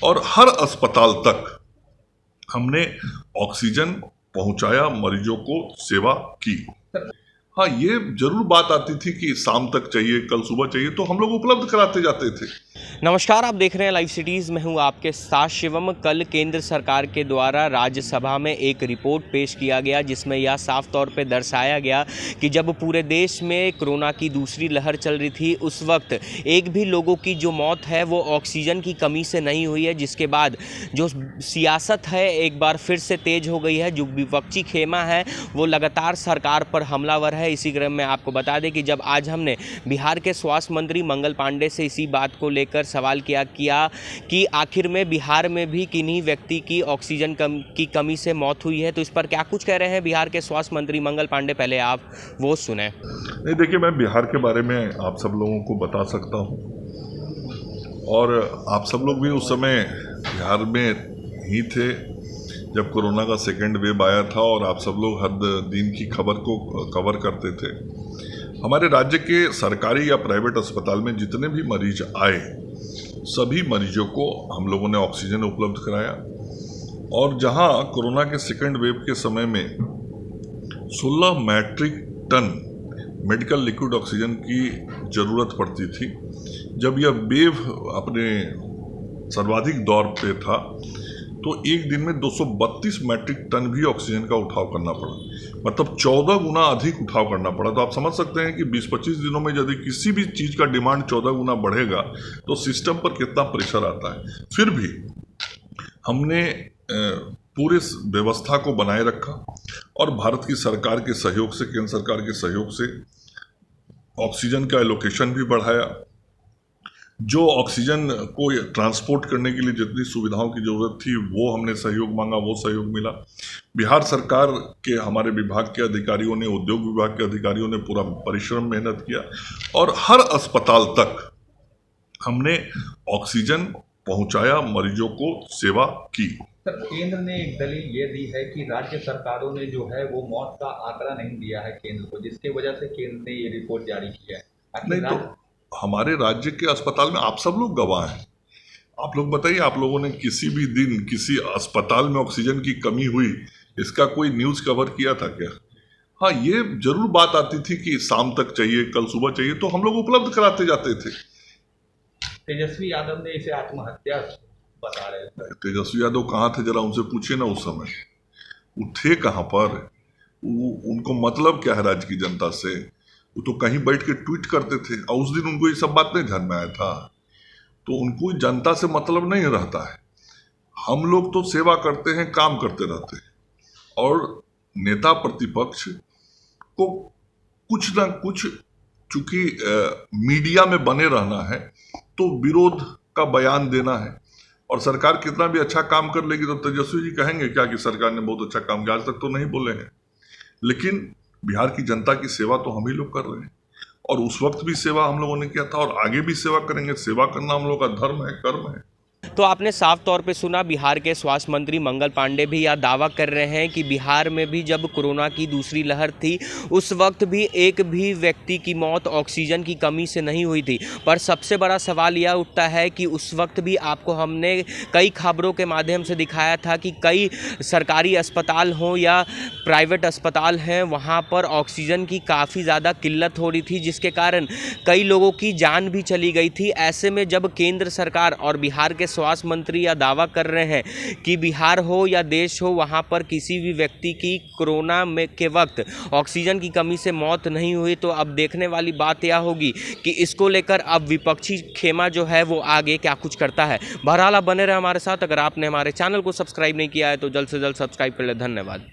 और हर अस्पताल तक हमने ऑक्सीजन पहुंचाया, मरीजों को सेवा की। हाँ, ये जरूर बात आती थी कि शाम तक चाहिए, कल सुबह चाहिए, तो हम लोग उपलब्ध कराते जाते थे। नमस्कार, आप देख रहे हैं लाइव सिटीज़ में हूं आपके साथ शिवम। कल केंद्र सरकार के द्वारा राज्यसभा में एक रिपोर्ट पेश किया गया जिसमें यह साफ तौर पे दर्शाया गया कि जब पूरे देश में कोरोना की दूसरी लहर चल रही थी उस वक्त एक भी लोगों की जो मौत है वो ऑक्सीजन की कमी से नहीं हुई है, जिसके बाद जो सियासत है एक बार फिर से तेज हो गई है। जो विपक्षी खेमा है वो लगातार सरकार पर हमलावर है। इसी क्रम में आपको बता दें कि जब आज हमने बिहार के स्वास्थ्य मंत्री मंगल पांडे से इसी बात को लेकर सवाल किया कि आखिर में बिहार में भी किन्हीं व्यक्ति की ऑक्सीजन की कमी से मौत हुई है, तो इस पर क्या कुछ कह रहे हैं बिहार के स्वास्थ्य मंत्री मंगल पांडे, पहले आप वो सुने। नहीं, देखिए, मैं बिहार के बारे में आप सब लोगों को बता सकता हूँ, और आप सब लोग भी उस समय बिहार में ही थे जब कोरोना का सेकेंड वेव आया था, और आप सब लोग हर दिन की खबर को कवर करते थे। हमारे राज्य के सरकारी या प्राइवेट अस्पताल में जितने भी मरीज आए, सभी मरीजों को हम लोगों ने ऑक्सीजन उपलब्ध कराया। और जहां कोरोना के सेकेंड वेव के समय में 16 metric ton medical liquid oxygen की ज़रूरत पड़ती थी, जब यह वेव अपने सर्वाधिक दौर पे था, तो एक दिन में 232 मैट्रिक टन भी ऑक्सीजन का उठाव करना पड़ा, मतलब 14 गुना अधिक उठाव करना पड़ा। तो आप समझ सकते हैं कि 20-25 दिनों में यदि किसी भी चीज़ का डिमांड 14 गुना बढ़ेगा तो सिस्टम पर कितना प्रेशर आता है। फिर भी हमने पूरे व्यवस्था को बनाए रखा, और भारत की सरकार के सहयोग से, केंद्र सरकार के सहयोग से ऑक्सीजन का एलोकेशन भी बढ़ाया। जो ऑक्सीजन को ट्रांसपोर्ट करने के लिए जितनी सुविधाओं की ज़रूरत थी वो हमने सहयोग मांगा, वो सहयोग मिला। बिहार सरकार के हमारे विभाग के अधिकारियों ने, उद्योग विभाग के अधिकारियों ने पूरा परिश्रम मेहनत किया, और हर अस्पताल तक हमने ऑक्सीजन पहुंचाया, मरीजों को सेवा की। सर, केंद्र ने एक दलील ये दी है कि राज्य सरकारों ने जो है वो मौत का आंकड़ा नहीं दिया है केंद्र को, जिसकी वजह से केंद्र ने ये रिपोर्ट जारी की है। नहीं, तो हमारे राज्य के अस्पताल में आप सब लोग गवाह हैं। आप लोग बताइए, आप लोगों ने किसी भी दिन किसी अस्पताल में ऑक्सीजन की कमी हुई, इसका कोई न्यूज़ कवर किया था क्या? हाँ, ये जरूर बात आती थी कि शाम तक चाहिए, कल सुबह चाहिए, तो हम लोग उपलब्ध कराते जाते थे। तेजस्वी यादव ने इसे आत्महत्या बता रहे थे। तेजस्वी यादव कहाँ थे, जरा उनसे पूछिए ना। उस समय वो थे कहाँ पर? उनको मतलब क्या है राज्य की जनता से? वो तो कहीं बैठ के ट्वीट करते थे, और उस दिन उनको ये सब बात नहीं ध्यान में आया था। तो उनको जनता से मतलब नहीं रहता है। हम लोग तो सेवा करते हैं, काम करते रहते हैं, और नेता प्रतिपक्ष को कुछ ना कुछ, चूंकि मीडिया में बने रहना है, तो विरोध का बयान देना है। और सरकार कितना भी अच्छा काम कर लेगी तो तेजस्वी जी कहेंगे क्या कि सरकार ने बहुत अच्छा काम किया? आज तक तो नहीं बोले हैं। लेकिन बिहार की जनता की सेवा तो हम ही लोग कर रहे हैं, और उस वक्त भी सेवा हम लोगों ने किया था, और आगे भी सेवा करेंगे। सेवा करना हम लोग का धर्म है, कर्म है। तो आपने साफ तौर पे सुना, बिहार के स्वास्थ्य मंत्री मंगल पांडे भी यह दावा कर रहे हैं कि बिहार में भी जब कोरोना की दूसरी लहर थी उस वक्त भी एक भी व्यक्ति की मौत ऑक्सीजन की कमी से नहीं हुई थी। पर सबसे बड़ा सवाल यह उठता है कि उस वक्त भी आपको हमने कई खबरों के माध्यम से दिखाया था कि कई सरकारी अस्पताल हों या प्राइवेट अस्पताल हैं, वहाँ पर ऑक्सीजन की काफ़ी ज़्यादा किल्लत हो रही थी, जिसके कारण कई लोगों की जान भी चली गई थी। ऐसे में जब केंद्र सरकार और बिहार के स्वास्थ्य मंत्री यह दावा कर रहे हैं कि बिहार हो या देश हो, वहां पर किसी भी व्यक्ति की कोरोना में के वक्त ऑक्सीजन की कमी से मौत नहीं हुई, तो अब देखने वाली बात यह होगी कि इसको लेकर अब विपक्षी खेमा जो है वो आगे क्या कुछ करता है। बहरहाल आप बने रहे हमारे साथ। अगर आपने हमारे चैनल को सब्सक्राइब नहीं किया है तो जल्द से जल्द सब्सक्राइब कर ले। धन्यवाद।